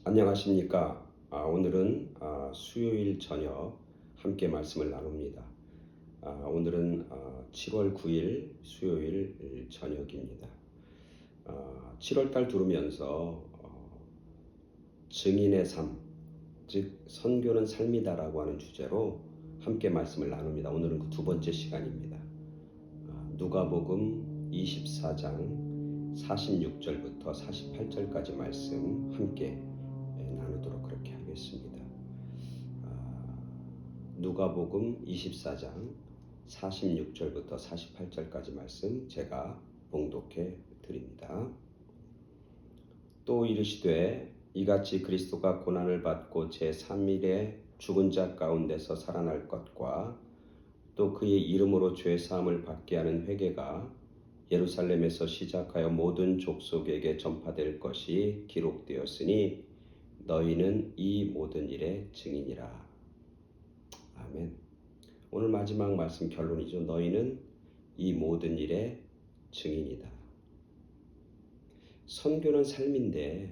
안녕하십니까? 오늘은 수요일 저녁 함께 말씀을 나눕니다. 오늘은 7월 9일 수요일 저녁입니다. 7월달 들으면서 증인의 삶, 즉 선교는 삶이다라고 하는 주제로 함께 말씀을 나눕니다. 오늘은 그 두 번째 시간입니다. 누가복음 24장 46절부터 48절까지 말씀 함께 나누도록 그렇게 하겠습니다. 누가복음 24장 46절부터 48절까지 말씀 제가 봉독해 드립니다. 또 이르시되 이같이 그리스도가 고난을 받고 제3일에 죽은 자 가운데서 살아날 것과 또 그의 이름으로 죄사함을 받게 하는 회개가 예루살렘에서 시작하여 모든 족속에게 전파될 것이 기록되었으니 너희는 이 모든 일의 증인이라. 아멘. 오늘 마지막 말씀 결론이죠. 너희는 이 모든 일의 증인이다. 선교는 삶인데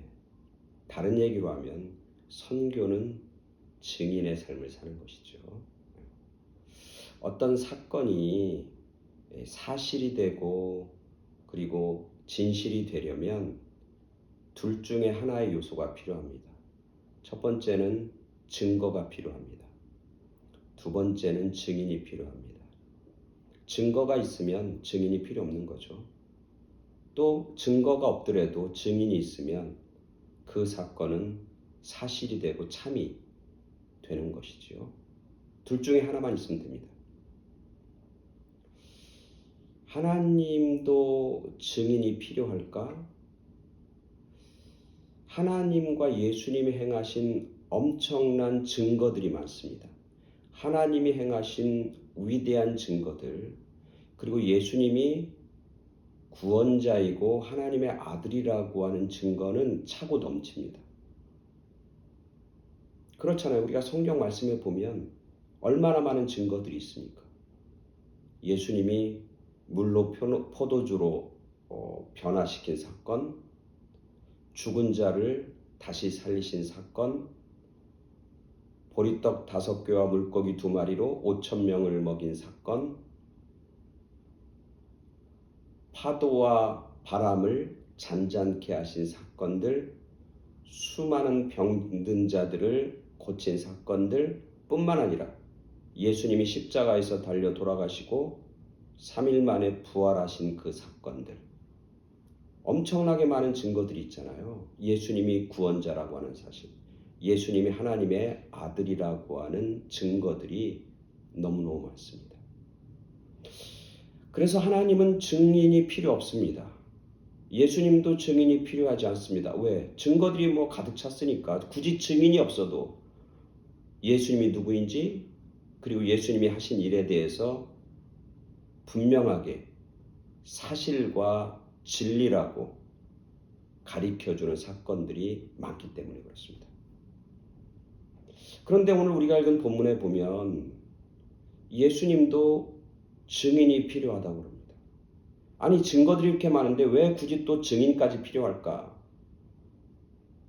다른 얘기로 하면 선교는 증인의 삶을 사는 것이죠. 어떤 사건이 사실이 되고 그리고 진실이 되려면 둘 중에 하나의 요소가 필요합니다. 첫 번째는 증거가 필요합니다. 두 번째는 증인이 필요합니다. 증거가 있으면 증인이 필요 없는 거죠. 또 증거가 없더라도 증인이 있으면 그 사건은 사실이 되고 참이 되는 것이지요. 둘 중에 하나만 있으면 됩니다. 하나님도 증인이 필요할까? 하나님과 예수님이 행하신 엄청난 증거들이 많습니다. 하나님이 행하신 위대한 증거들, 그리고 예수님이 구원자이고 하나님의 아들이라고 하는 증거는 차고 넘칩니다. 그렇잖아요. 우리가 성경 말씀에 보면 얼마나 많은 증거들이 있습니까? 예수님이 물로 포도주로 변화시킨 사건, 죽은 자를 다시 살리신 사건, 보리떡 5개와 물고기 2마리로 5,000명을 먹인 사건, 파도와 바람을 잔잔케 하신 사건들, 수많은 병든 자들을 고친 사건들 뿐만 아니라 예수님이 십자가에서 달려 돌아가시고 3일 만에 부활하신 그 사건들, 엄청나게 많은 증거들이 있잖아요. 예수님이 구원자라고 하는 사실, 예수님이 하나님의 아들이라고 하는 증거들이 너무너무 많습니다. 그래서 하나님은 증인이 필요 없습니다. 예수님도 증인이 필요하지 않습니다. 왜? 증거들이 가득 찼으니까. 굳이 증인이 없어도 예수님이 누구인지, 그리고 예수님이 하신 일에 대해서 분명하게 사실과 진리라고 가리켜주는 사건들이 많기 때문에 그렇습니다. 그런데 오늘 우리가 읽은 본문에 보면 예수님도 증인이 필요하다고 합니다. 아니, 증거들이 이렇게 많은데 왜 굳이 또 증인까지 필요할까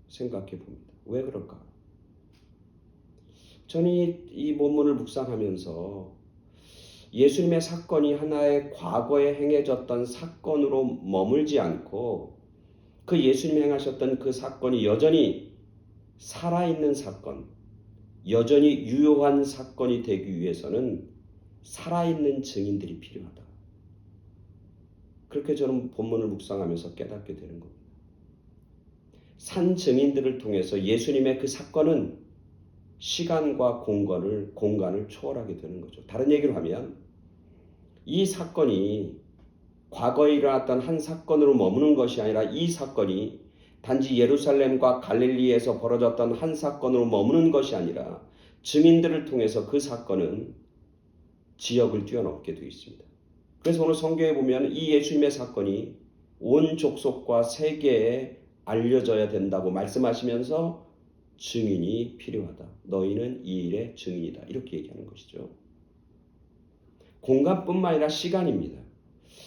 생각해 봅니다. 왜 그럴까? 저는 이 본문을 묵상하면서 예수님의 사건이 하나의 과거에 행해졌던 사건으로 머물지 않고 그 예수님이 행하셨던 그 사건이 여전히 살아있는 사건, 여전히 유효한 사건이 되기 위해서는 살아있는 증인들이 필요하다. 그렇게 저는 본문을 묵상하면서 깨닫게 되는 겁니다. 산 증인들을 통해서 예수님의 그 사건은 시간과 공간을 초월하게 되는 거죠. 다른 얘기로 하면 이 사건이 과거에 일어났던 한 사건으로 머무는 것이 아니라 이 사건이 단지 예루살렘과 갈릴리에서 벌어졌던 한 사건으로 머무는 것이 아니라 증인들을 통해서 그 사건은 지역을 뛰어넘게 되어 있습니다. 그래서 오늘 성경에 보면 이 예수님의 사건이 온 족속과 세계에 알려져야 된다고 말씀하시면서 증인이 필요하다. 너희는 이 일의 증인이다. 이렇게 얘기하는 것이죠. 공간뿐만 아니라 시간입니다.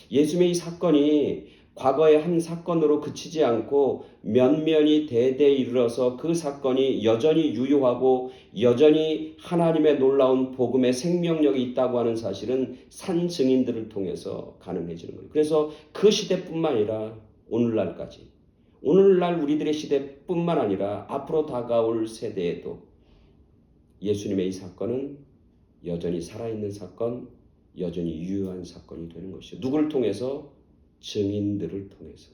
예수님의 이 사건이 과거의 한 사건으로 그치지 않고 면면이 대대 이르러서 그 사건이 여전히 유효하고 여전히 하나님의 놀라운 복음의 생명력이 있다고 하는 사실은 산 증인들을 통해서 가능해지는 거예요. 그래서 그 시대뿐만 아니라 오늘날까지, 오늘날 우리들의 시대뿐만 아니라 앞으로 다가올 세대에도 예수님의 이 사건은 여전히 살아있는 사건, 여전히 유효한 사건이 되는 것이죠. 누구를 통해서? 증인들을 통해서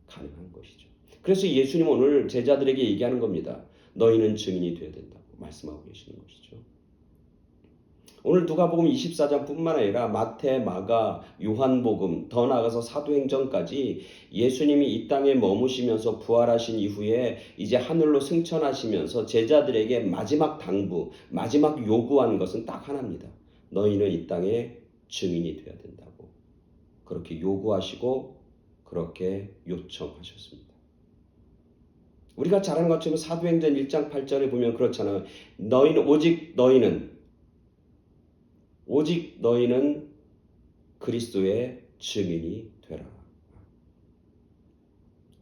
가능한 것이죠. 그래서 예수님 오늘 제자들에게 얘기하는 겁니다. 너희는 증인이 되어야 된다고 말씀하고 계시는 것이죠. 오늘 누가복음 24장뿐만 아니라 마태, 마가, 요한복음, 더 나아가서 사도행전까지 예수님이 이 땅에 머무시면서 부활하신 이후에 이제 하늘로 승천하시면서 제자들에게 마지막 당부, 마지막 요구한 것은 딱 하나입니다. 너희는 이 땅에 증인이 되어야 된다고. 그렇게 요구하시고 그렇게 요청하셨습니다. 우리가 잘 아는 것처럼 사도행전 1장 8절에 보면 그렇잖아요. 오직 너희는 그리스도의 증인이 되라.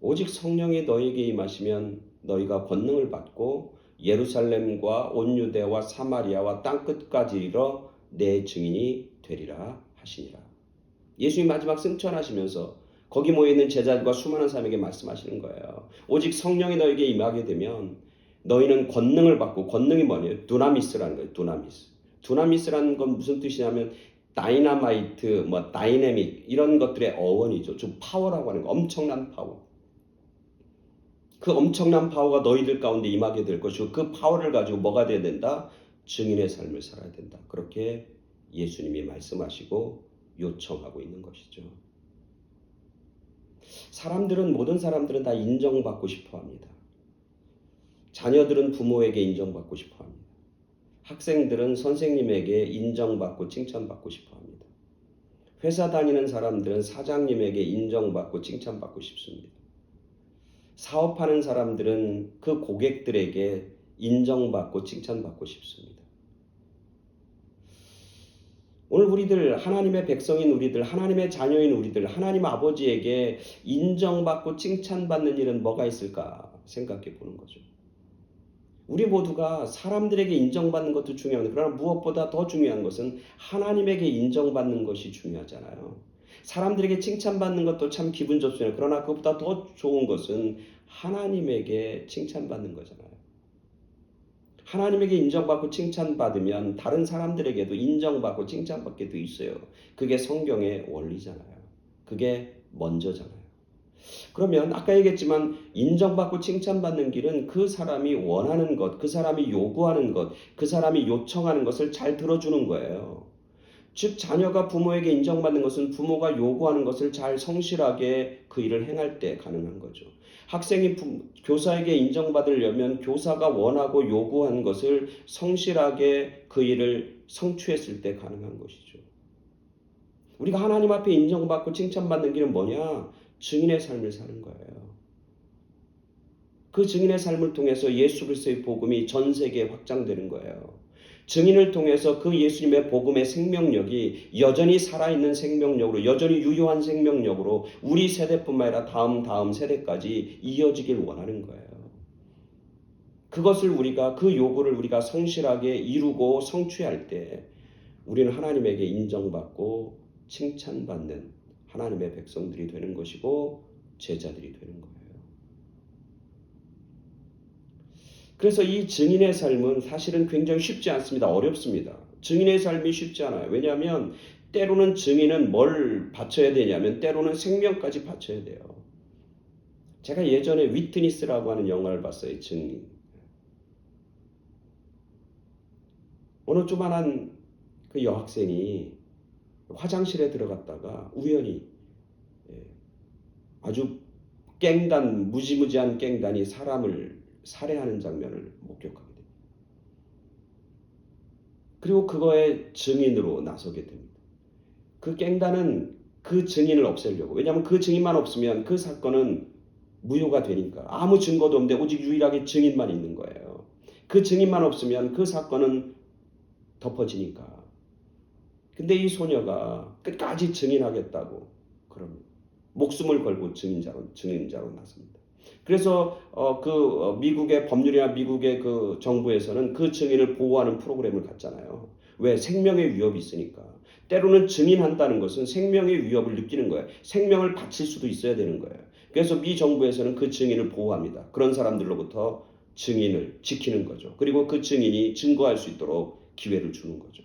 오직 성령이 너희에게 임하시면 너희가 권능을 받고 예루살렘과 온 유대와 사마리아와 땅끝까지 이르러 내 증인이 되리라 하시니라. 예수님 마지막 승천하시면서 거기 모여있는 제자들과 수많은 사람에게 말씀하시는 거예요. 오직 성령이 너에게 임하게 되면 너희는 권능을 받고, 권능이 뭐냐면 두나미스라는 거예요. 두나미스라는 건 무슨 뜻이냐면 다이나마이트, 다이내믹 이런 것들의 어원이죠. 좀 파워라고 하는 거. 엄청난 파워. 그 엄청난 파워가 너희들 가운데 임하게 될 것이고 그 파워를 가지고 뭐가 돼야 된다? 증인의 삶을 살아야 된다. 그렇게 예수님이 말씀하시고 요청하고 있는 것이죠. 모든 사람들은 다 인정받고 싶어 합니다. 자녀들은 부모에게 인정받고 싶어 합니다. 학생들은 선생님에게 인정받고 칭찬받고 싶어 합니다. 회사 다니는 사람들은 사장님에게 인정받고 칭찬받고 싶습니다. 사업하는 사람들은 그 고객들에게 인정받고 칭찬받고 싶습니다. 오늘 우리들, 하나님의 백성인 우리들, 하나님의 자녀인 우리들, 하나님 아버지에게 인정받고 칭찬받는 일은 뭐가 있을까 생각해 보는 거죠. 우리 모두가 사람들에게 인정받는 것도 중요합니다. 그러나 무엇보다 더 중요한 것은 하나님에게 인정받는 것이 중요하잖아요. 사람들에게 칭찬받는 것도 참 기분 좋습니다. 그러나 그것보다 더 좋은 것은 하나님에게 칭찬받는 거잖아요. 하나님에게 인정받고 칭찬받으면 다른 사람들에게도 인정받고 칭찬받게 돼 있어요. 그게 성경의 원리잖아요. 그게 먼저잖아요. 그러면 아까 얘기했지만 인정받고 칭찬받는 길은 그 사람이 원하는 것, 그 사람이 요구하는 것, 그 사람이 요청하는 것을 잘 들어주는 거예요. 즉 자녀가 부모에게 인정받는 것은 부모가 요구하는 것을 잘 성실하게 그 일을 행할 때 가능한 거죠. 학생이 교사에게 인정받으려면 교사가 원하고 요구한 것을 성실하게 그 일을 성취했을 때 가능한 것이죠. 우리가 하나님 앞에 인정받고 칭찬받는 길은 뭐냐? 증인의 삶을 사는 거예요. 그 증인의 삶을 통해서 예수 그리스도의 복음이 전 세계에 확장되는 거예요. 증인을 통해서 그 예수님의 복음의 생명력이 여전히 살아있는 생명력으로, 여전히 유효한 생명력으로 우리 세대뿐만 아니라 다음 세대까지 이어지길 원하는 거예요. 그것을 그 요구를 우리가 성실하게 이루고 성취할 때 우리는 하나님에게 인정받고 칭찬받는 하나님의 백성들이 되는 것이고 제자들이 되는 거예요. 그래서 이 증인의 삶은 사실은 굉장히 쉽지 않습니다. 어렵습니다. 증인의 삶이 쉽지 않아요. 왜냐하면 때로는 증인은 뭘 바쳐야 되냐면 때로는 생명까지 바쳐야 돼요. 제가 예전에 위트니스라고 하는 영화를 봤어요. 증인. 어느 조만한 그 여학생이 화장실에 들어갔다가 우연히 아주 무지무지한 깽단이 사람을 살해하는 장면을 목격하게 됩니다. 그리고 그거의 증인으로 나서게 됩니다. 그 깽단은 그 증인을 없애려고, 왜냐하면 그 증인만 없으면 그 사건은 무효가 되니까 아무 증거도 없는데 오직 유일하게 증인만 있는 거예요. 그 증인만 없으면 그 사건은 덮어지니까. 근데 이 소녀가 끝까지 증인하겠다고 그럽니다. 목숨을 걸고 증인자로 나섭니다. 그래서 미국의 법률이나 미국의 그 정부에서는 그 증인을 보호하는 프로그램을 갖잖아요. 왜? 생명의 위협이 있으니까. 때로는 증인한다는 것은 생명의 위협을 느끼는 거예요. 생명을 바칠 수도 있어야 되는 거예요. 그래서 미 정부에서는 그 증인을 보호합니다. 그런 사람들로부터 증인을 지키는 거죠. 그리고 그 증인이 증거할 수 있도록 기회를 주는 거죠.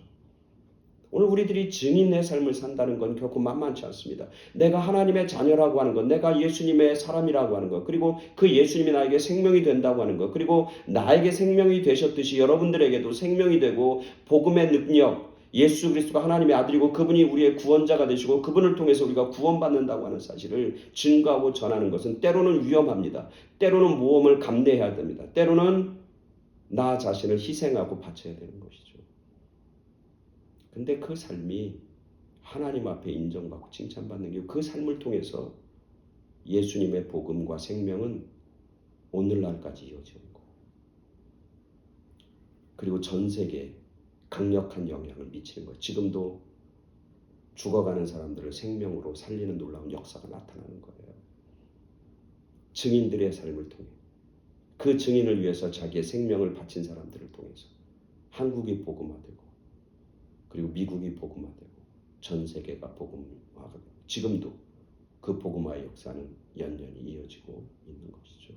오늘 우리들이 증인의 삶을 산다는 건 결코 만만치 않습니다. 내가 하나님의 자녀라고 하는 것, 내가 예수님의 사람이라고 하는 것, 그리고 그 예수님이 나에게 생명이 된다고 하는 것, 그리고 나에게 생명이 되셨듯이 여러분들에게도 생명이 되고 복음의 능력, 예수 그리스도가 하나님의 아들이고 그분이 우리의 구원자가 되시고 그분을 통해서 우리가 구원받는다고 하는 사실을 증거하고 전하는 것은 때로는 위험합니다. 때로는 모험을 감내해야 됩니다. 때로는 나 자신을 희생하고 바쳐야 되는 것이죠. 근데 그 삶이 하나님 앞에 인정받고 칭찬받는 게 그 삶을 통해서 예수님의 복음과 생명은 오늘날까지 이어지는 거예요. 그리고 전 세계에 강력한 영향을 미치는 거예요. 지금도 죽어가는 사람들을 생명으로 살리는 놀라운 역사가 나타나는 거예요. 증인들의 삶을 통해 그 증인을 위해서 자기의 생명을 바친 사람들을 통해서 한국이 복음화되고 그리고 미국이 복음화되고 전 세계가 복음화가 되고 지금도 그 복음화의 역사는 연연히 이어지고 있는 것이죠.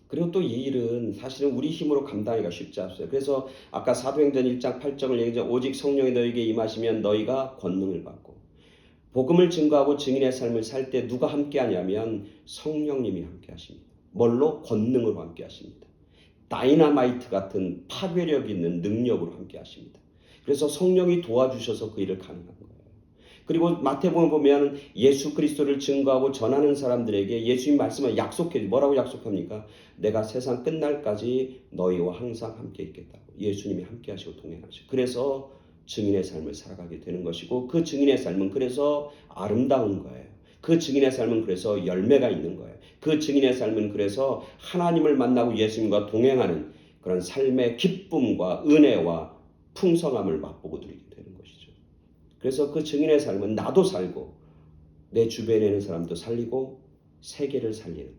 그리고 또 이 일은 사실은 우리 힘으로 감당하기가 쉽지 않습니다. 그래서 아까 사도행전 1장 8절을 얘기하죠. 오직 성령이 너에게 임하시면 너희가 권능을 받고 복음을 증거하고 증인의 삶을 살 때 누가 함께 하냐면 성령님이 함께 하십니다. 뭘로? 권능으로 함께 하십니다. 다이너마이트 같은 파괴력 있는 능력으로 함께 하십니다. 그래서 성령이 도와주셔서 그 일을 가능한 거예요. 그리고 마태복음 보면 예수 그리스도를 증거하고 전하는 사람들에게 예수님 말씀을 약속해. 뭐라고 약속합니까? 내가 세상 끝날까지 너희와 항상 함께 있겠다고. 예수님이 함께 하시고 동행하시고. 그래서 증인의 삶을 살아가게 되는 것이고 그 증인의 삶은 그래서 아름다운 거예요. 그 증인의 삶은 그래서 열매가 있는 거예요. 그 증인의 삶은 그래서 하나님을 만나고 예수님과 동행하는 그런 삶의 기쁨과 은혜와 풍성함을 맛보고 누리게 되는 것이죠. 그래서 그 증인의 삶은 나도 살고 내 주변에 있는 사람도 살리고 세계를 살리는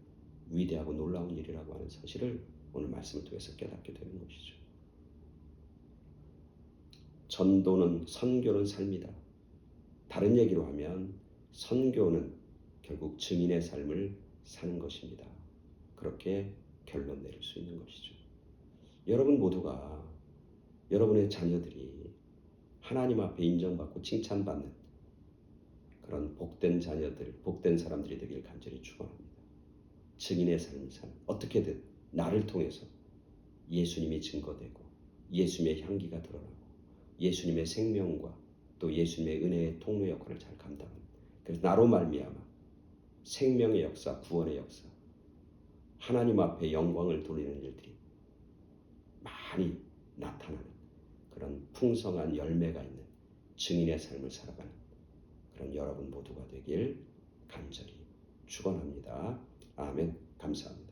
위대하고 놀라운 일이라고 하는 사실을 오늘 말씀을 통해서 깨닫게 되는 것이죠. 전도는 선교는 삶이다. 다른 얘기로 하면 선교는 결국 증인의 삶을 사는 것입니다. 그렇게 결론 내릴 수 있는 것이죠. 여러분 모두가 여러분의 자녀들이 하나님 앞에 인정받고 칭찬받는 그런 복된 자녀들, 복된 사람들이 되길 간절히 축원합니다. 증인의 삶을 사는 어떻게든 나를 통해서 예수님이 증거되고 예수님의 향기가 드러나고 예수님의 생명과 또 예수님의 은혜의 통로 역할을 잘 감당하는 그래서 나로 말미암아 생명의 역사, 구원의 역사 하나님 앞에 영광을 돌리는 일들이 많이 나타나는 그런 풍성한 열매가 있는 증인의 삶을 살아가는 그런 여러분 모두가 되길 간절히 축원합니다. 아멘. 감사합니다.